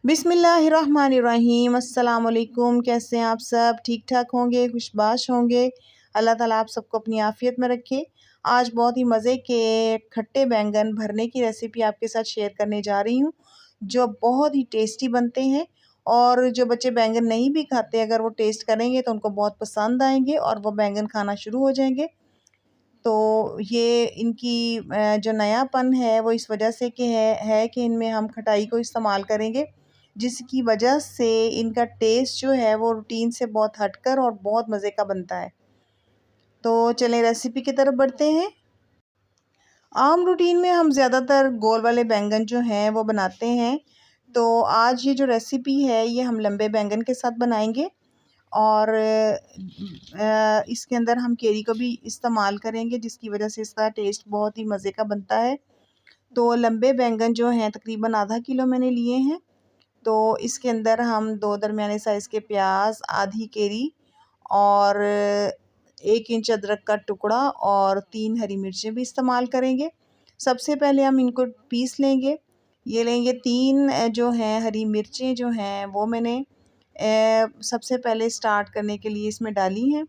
बिस्मिल्लाहिर्रहमानिर्रहीम। अस्सलाम वालेकुम। कैसे हैं आप सब? ठीक ठाक होंगे, खुशबाश होंगे। अल्लाह ताला आप सबको अपनी आफ़ियत में रखे। आज बहुत ही मज़े के खट्टे बैंगन भरने की रेसिपी आपके साथ शेयर करने जा रही हूँ, जो बहुत ही टेस्टी बनते हैं। और जो बच्चे बैंगन नहीं भी खाते, अगर वो टेस्ट करेंगे तो उनको बहुत पसंद आएंगे और वो बैंगन खाना शुरू हो जाएंगे। तो ये इनकी जो नयापन है वो इस वजह से कि है कि इनमें हम खटाई को इस्तेमाल करेंगे, जिसकी वजह से इनका टेस्ट जो है वो रूटीन से बहुत हटकर और बहुत मज़े का बनता है। तो चलें रेसिपी की तरफ बढ़ते हैं। आम रूटीन में हम ज़्यादातर गोल वाले बैंगन जो हैं वो बनाते हैं। तो आज ये जो रेसिपी है ये हम लंबे बैंगन के साथ बनाएंगे और इसके अंदर हम केरी को भी इस्तेमाल करेंगे, जिसकी वजह से इसका टेस्ट बहुत ही मज़े का बनता है। तो लंबे बैंगन जो हैं तकरीबन आधा किलो मैंने लिए हैं। तो इसके अंदर हम 2 दरमियाने साइज़ के प्याज, आधी केरी और 1 इंच अदरक का टुकड़ा और 3 हरी मिर्चें भी इस्तेमाल करेंगे। सबसे पहले हम इनको पीस लेंगे। ये लेंगे 3 जो हैं हरी मिर्चें जो हैं वो मैंने सबसे पहले स्टार्ट करने के लिए इसमें डाली हैं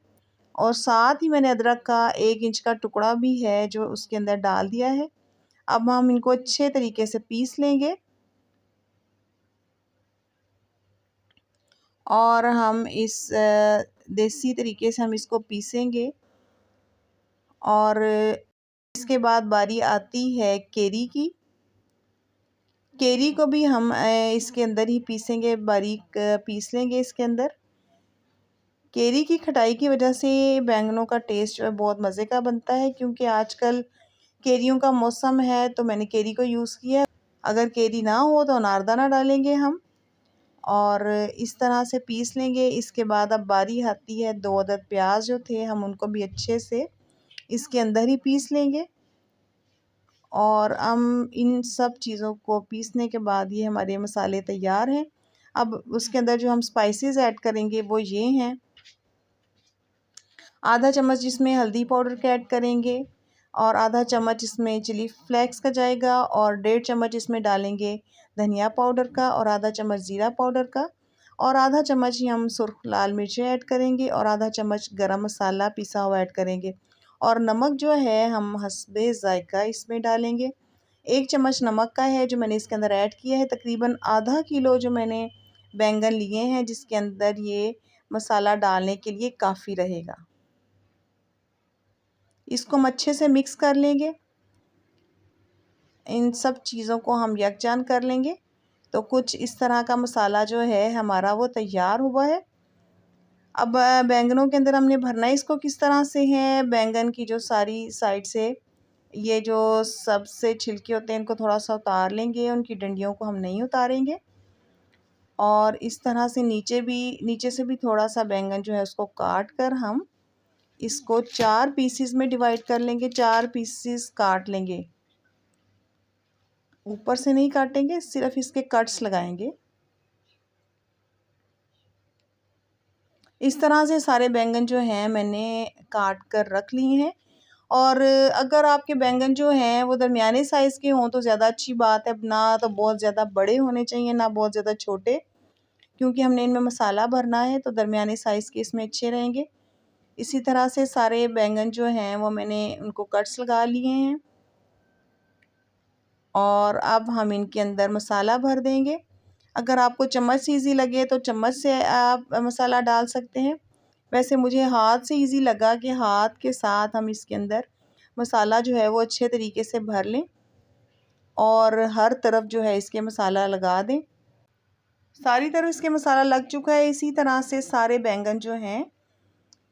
और साथ ही मैंने अदरक का 1 इंच का टुकड़ा भी है जो उसके अंदर डाल दिया है। अब हम इनको अच्छे तरीके से पीस लेंगे और हम इस देसी तरीके से हम इसको पीसेंगे। और इसके बाद बारी आती है केरी की। केरी को भी हम इसके अंदर ही पीसेंगे, बारीक पीस लेंगे इसके अंदर। केरी की खटाई की वजह से बैंगनों का टेस्ट जो है बहुत मज़े का बनता है, क्योंकि आजकल केरियों का मौसम है तो मैंने केरी को यूज़ किया है। अगर केरी ना हो तो अनारदाना डालेंगे हम और इस तरह से पीस लेंगे। इसके बाद अब बारी आती है 2 अदद प्याज जो थे हम उनको भी अच्छे से इसके अंदर ही पीस लेंगे। और हम इन सब चीज़ों को पीसने के बाद ये हमारे मसाले तैयार हैं। अब उसके अंदर जो हम स्पाइसेस ऐड करेंगे वो ये हैं। आधा चम्मच इसमें हल्दी पाउडर का ऐड करेंगे और आधा चम्मच इसमें चिली फ्लेक्स का जाएगा और 1.5 चम्मच इसमें डालेंगे धनिया पाउडर का और आधा चम्मच ज़ीरा पाउडर का और आधा चम्मच ही हम सुर्ख लाल मिर्चें ऐड करेंगे और आधा चम्मच गरम मसाला पिसा हुआ ऐड करेंगे। और नमक जो है हम हस्बे ज़ायका इसमें डालेंगे। 1 चम्मच नमक का है जो मैंने इसके अंदर ऐड किया है। तकरीबन आधा किलो जो मैंने बैंगन लिए हैं जिसके अंदर ये मसाला डालने के लिए काफ़ी रहेगा। इसको हम अच्छे से मिक्स कर लेंगे। इन सब चीज़ों को हम यकजान कर लेंगे। तो कुछ इस तरह का मसाला जो है हमारा वो तैयार हुआ है। अब बैंगनों के अंदर हमने भरना है इसको किस तरह से है। बैंगन की जो सारी साइड से ये जो सबसे छिलके होते हैं इनको थोड़ा सा उतार लेंगे, उनकी डंडियों को हम नहीं उतारेंगे। और इस तरह से नीचे से भी थोड़ा सा बैंगन जो है उसको काट कर हम इसको 4 पीसीस में डिवाइड कर लेंगे। 4 पीसीस काट लेंगे, ऊपर से नहीं काटेंगे, सिर्फ इसके कट्स लगाएंगे। इस तरह से सारे बैंगन जो हैं मैंने काट कर रख लिए हैं। और अगर आपके बैंगन जो हैं वो दरमियाने साइज़ के हों तो ज़्यादा अच्छी बात है, ना तो बहुत ज़्यादा बड़े होने चाहिए ना बहुत ज़्यादा छोटे, क्योंकि हमने इनमें मसाला भरना है तो दरमियाने साइज़ के इसमें अच्छे रहेंगे। इसी तरह से सारे बैंगन जो हैं वो मैंने उनको कट्स लगा लिए हैं और अब हम इनके अंदर मसाला भर देंगे। अगर आपको चम्मच से ईज़ी लगे तो चम्मच से आप मसाला डाल सकते हैं। वैसे मुझे हाथ से ईज़ी लगा कि हाथ के साथ हम इसके अंदर मसाला जो है वो अच्छे तरीके से भर लें और हर तरफ जो है इसके मसाला लगा दें। सारी तरफ इसके मसाला लग चुका है। इसी तरह से सारे बैंगन जो हैं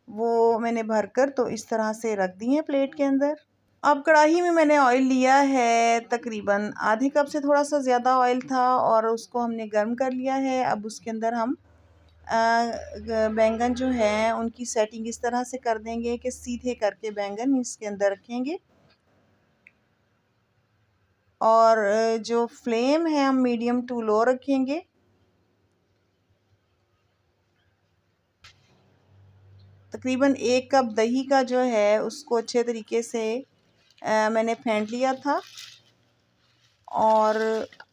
वो मैंने भरकर तो इस तरह से रख दिए हैं प्लेट के अंदर। अब कढ़ाई में मैंने ऑयल लिया है, तकरीबन आधे कप से थोड़ा सा ज़्यादा ऑयल था और उसको हमने गर्म कर लिया है। अब उसके अंदर हम बैंगन जो हैं उनकी सेटिंग इस तरह से कर देंगे कि सीधे करके बैंगन इसके अंदर रखेंगे और जो फ्लेम है हम मीडियम टू लो रखेंगे। तकरीबन 1 कप दही का जो है उसको अच्छे तरीके से मैंने फेंट लिया था और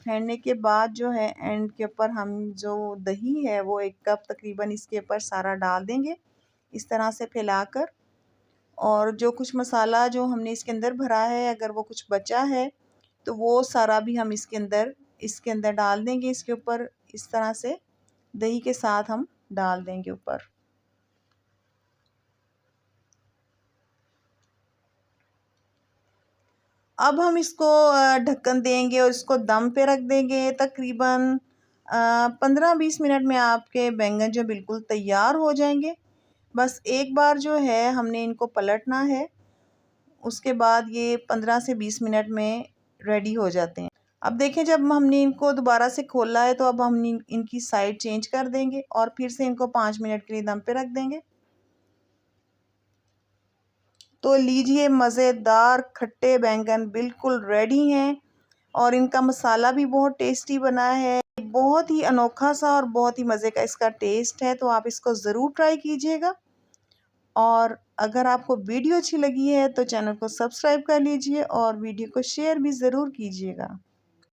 फेंटने के बाद जो है एंड के ऊपर हम जो दही है वो 1 कप तकरीबन इसके ऊपर सारा डाल देंगे इस तरह से फैलाकर। और जो कुछ मसाला जो हमने इसके अंदर भरा है अगर वो कुछ बचा है तो वो सारा भी हम इसके अंदर डाल देंगे। इसके ऊपर इस तरह से दही के साथ हम डाल देंगे ऊपर। अब हम इसको ढक्कन देंगे और इसको दम पे रख देंगे तकरीबन 15-20 मिनट में आपके बैंगन जो बिल्कुल तैयार हो जाएंगे। बस एक बार जो है हमने इनको पलटना है, उसके बाद ये 15 से 20 मिनट में रेडी हो जाते हैं। अब देखें जब हमने इनको दोबारा से खोला है तो अब हम इनकी साइड चेंज कर देंगे और फिर से इनको 5 मिनट के लिए दम पे रख देंगे। तो लीजिए मज़ेदार खट्टे बैंगन बिल्कुल रेडी हैं और इनका मसाला भी बहुत टेस्टी बना है। बहुत ही अनोखा सा और बहुत ही मज़े का इसका टेस्ट है, तो आप इसको ज़रूर ट्राई कीजिएगा। और अगर आपको वीडियो अच्छी लगी है तो चैनल को सब्सक्राइब कर लीजिए और वीडियो को शेयर भी ज़रूर कीजिएगा।